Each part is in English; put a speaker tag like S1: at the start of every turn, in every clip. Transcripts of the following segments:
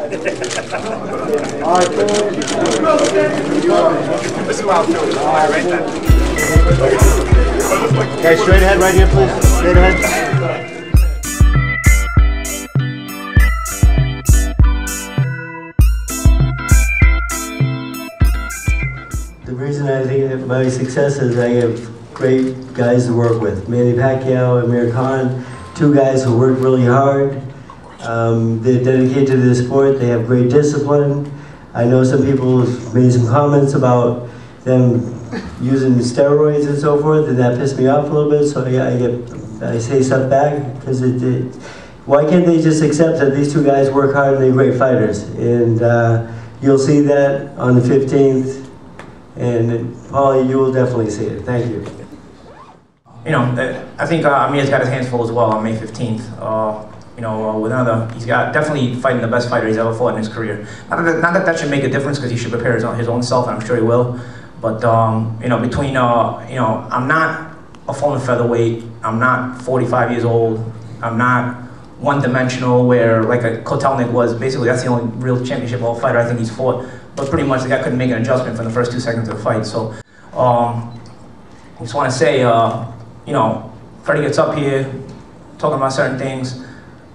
S1: Guys, straight ahead right here, please. Straight ahead. The reason I think that my success is I have great guys to work with. Pacquiao, Amir, two guys who work really hard. They're dedicated to the sport. They have great discipline. I know some people have made some comments about them using steroids and so forth, and that pissed me off a little bit. So I say stuff back because why can't they just accept that these two guys work hard and they're great fighters? And you'll see that on the 15th. And Paulie, you will definitely see it. Thank you.
S2: You know, I think Amir's got his hands full as well on May 15th. You know, with he's got definitely fighting the best fighter he's ever fought in his career. Not that should make a difference because he should prepare his own self, and I'm sure he will. But you know, between you know, I'm not a former featherweight. I'm not 45 years old. I'm not one-dimensional where like a Kotelnik was. Basically, that's the only real championship level fighter I think he's fought. But pretty much the guy couldn't make an adjustment from the first 2 seconds of the fight. So I just want to say, you know, Freddie gets up here talking about certain things.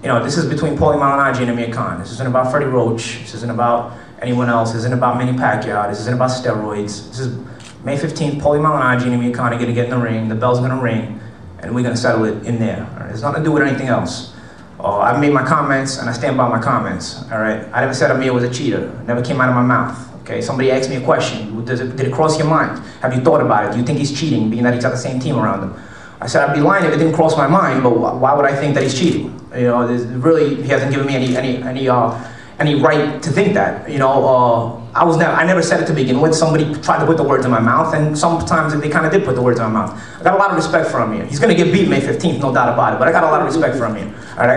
S2: You know, this is between Paulie Malignaggi and Amir Khan. This isn't about Freddie Roach. This isn't about anyone else. This isn't about Manny Pacquiao. This isn't about steroids. This is May 15th, Paulie Malignaggi and Amir Khan are going to get in the ring. The bell's going to ring, and we're going to settle it in there. All right? It's nothing to do with anything else. I've made my comments, and I stand by my comments. All right? I never said Amir was a cheater. It never came out of my mouth. Okay? Somebody asked me a question. Did it cross your mind? Have you thought about it? Do you think he's cheating, being that he's got the same team around him? I said I'd be lying if it didn't cross my mind, but why would I think that he's cheating? You know, really, he hasn't given me any right to think that. You know, I never said it to begin with. Somebody tried to put the words in my mouth, and sometimes they kind of did put the words in my mouth. I got a lot of respect for Amir. He's going to get beat May 15th, no doubt about it. But I got a lot of respect for Amir. All right, I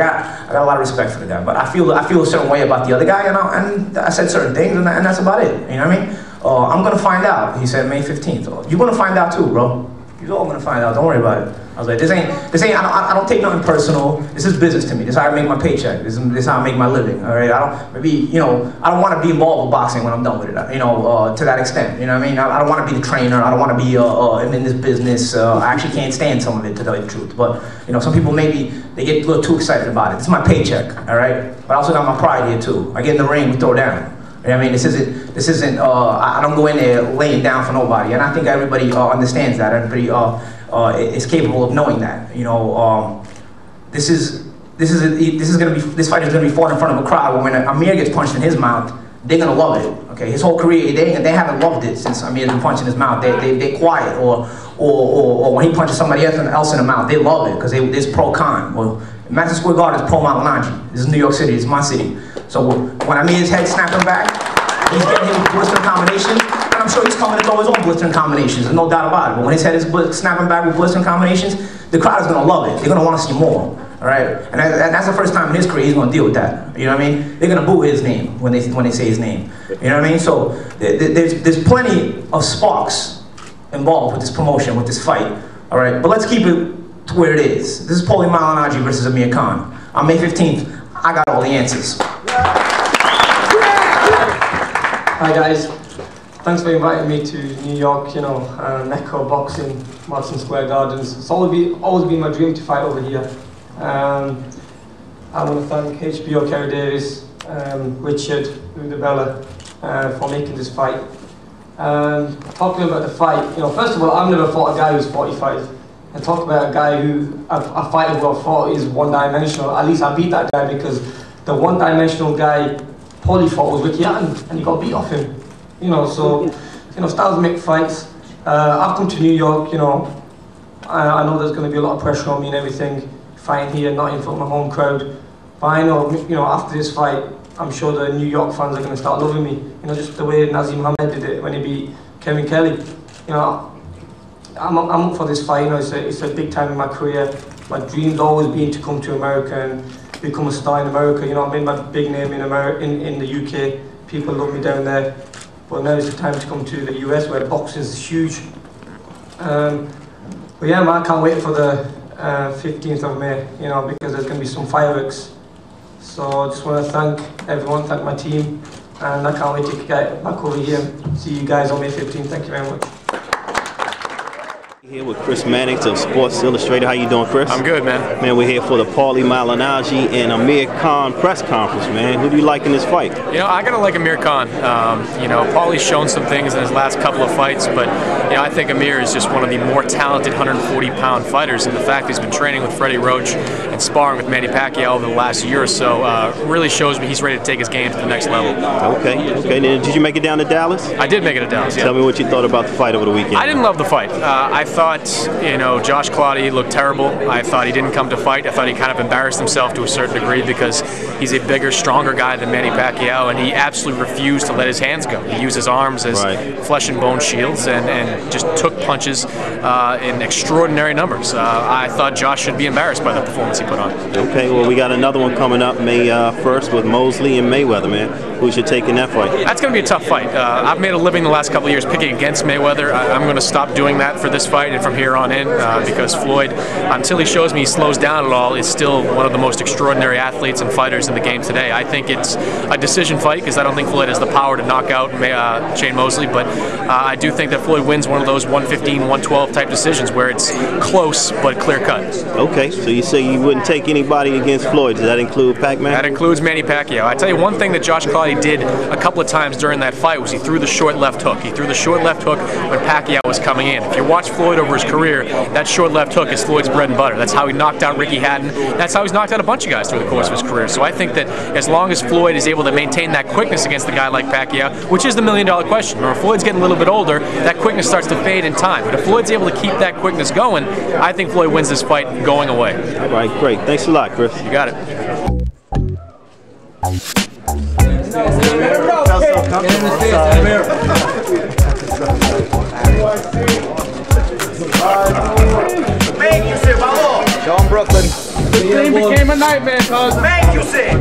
S2: got a lot of respect for the guy. But I feel a certain way about the other guy, and I said certain things, and that's about it. You know what I mean? I'm going to find out. He said May 15th. You're going to find out too, bro. You're all gonna find out. Don't worry about it. I was like, this ain't. I don't take nothing personal. This is business to me. This is how I make my paycheck. This is how I make my living. All right. I don't want to be involved with boxing when I'm done with it. You know, to that extent. You know what I mean? I don't want to be the trainer. I don't want to be in this business. I actually can't stand some of it, to tell you the truth. But you know, some people maybe they get a little too excited about it. This is my paycheck. All right. But I also got my pride here too. I get in the ring, we throw down. You know what I mean? This isn't, I don't go in there laying down for nobody. And I think everybody understands that. Everybody is capable of knowing that. You know, this fight is gonna be fought in front of a crowd. When Amir gets punched in his mouth, they're gonna love it. Okay, his whole career, they haven't loved it since Amir's been punched in his mouth. They're quiet, or when he punches somebody else in the mouth, they love it because there's pro-con. Well, Madison Square Garden is pro-Malignaggi. This is New York City. It's my city. So when Amir's head snapping back, he's getting him blistering combinations, and I'm sure he's coming to throw his own blistering combinations. There's no doubt about it. But when his head is snapping back with blistering combinations, the crowd is gonna love it. They're gonna want to see more. All right, and that's the first time in his career he's gonna deal with that. You know what I mean? They're gonna boo his name when they say his name. You know what I mean? So there's plenty of sparks involved with this promotion, with this fight. All right, but let's keep it to where it is. This is Paulie Malignaggi versus Amir Khan. On May 15th, I got all the answers.
S3: Hi guys, thanks for inviting me to New York, you know, Mecca boxing, Madison Square Gardens. It's always been my dream to fight over here. I want to thank HBO, Kerry Davis, Richard, Udabella for making this fight. Talking about the fight, you know, first of all, I've never fought a guy who's 45. And talk about a guy who a fighter who I fought is one-dimensional. At least I beat that guy because the one-dimensional guy Paulie fought was Ricky Hatton, and he got beat off him. You know, so you know, styles make fights. I've come to New York. You know, I know there's going to be a lot of pressure on me and everything. Fighting here, not in front of my home crowd. But I know, you know, after this fight, I'm sure the New York fans are going to start loving me. You know, just the way Nazim Mohammed did it when he beat Kevin Kelly. You know, I'm up for this fight. You know, it's a big time in my career. My dream's always been to come to America and become a star in America. You know, I made my big name in the UK. People love me down there. But now it's the time to come to the US where boxing is huge. But yeah, man, I can't wait for the 15th of May. You know, because there's going to be some fireworks So I just want to thank everyone, thank my team, and I can't wait to get back over here and see you guys on May 15th. Thank you very much.
S4: Here with Mannix of Sports Illustrated. How you doing, Chris?
S5: I'm good, man.
S4: Man, we're here for the Paulie Malignaggi and Amir Khan press conference, man. Who do you like in this fight?
S5: You know, I gotta like Amir Khan. You know, Paulie's shown some things in his last couple of fights, but you know, I think Amir is just one of the more talented 140-pound fighters, and the fact he's been training with Freddie, Roach, and sparring with Manny Pacquiao over the last year or so really shows me he's ready to take his game to the next level.
S4: Okay. Then did you make it down to Dallas?
S5: I did make it to Dallas. Yeah.
S4: Tell me what you thought about the fight over the weekend.
S5: I didn't love the fight. I thought, you know, Josh Clottey looked terrible. I thought he didn't come to fight. I thought he kind of embarrassed himself to a certain degree because he's a bigger, stronger guy than Manny Pacquiao, and he absolutely refused to let his hands go. He used his arms as flesh and bone shields and just took punches in extraordinary numbers. I thought Josh should be embarrassed by the performance he put on. Okay,
S4: well, we got another one coming up May 1st with Mosley and Mayweather, man. Who should take in that fight?
S5: That's going to be a tough fight. I've made a living the last couple of years picking against Mayweather. I'm going to stop doing that for this fight and from here on in because Floyd, until he shows me he slows down at all, is still one of the most extraordinary athletes and fighters in the game today. I think it's a decision fight because I don't think Floyd has the power to knock out Shane Mosley, but I do think that Floyd wins one of those 115, 112 type decisions where it's close but clear cut.
S4: Okay, so you say you wouldn't take anybody against Floyd. Does that include Pac-Man?
S5: That includes Manny Pacquiao. I tell you one thing that Josh Clottey did a couple of times during that fight was he threw the short left hook. He threw the short left hook when Pacquiao was coming in. If you watch Floyd over his career, that short left hook is Floyd's bread and butter. That's how he knocked out Ricky Hatton. That's how he's knocked out a bunch of guys through the course of his career. So I think that as long as Floyd is able to maintain that quickness against a guy like Pacquiao, which is the million-dollar question. Remember, Floyd's getting a little bit older, that quickness starts to fade in time. But if Floyd's able to keep that quickness going, I think Floyd wins this fight going away.
S4: All right, great. Thanks a lot, Chris.
S5: You got it.
S6: John Brooklyn.
S7: The dream became a nightmare, cuz.
S6: Make you sick.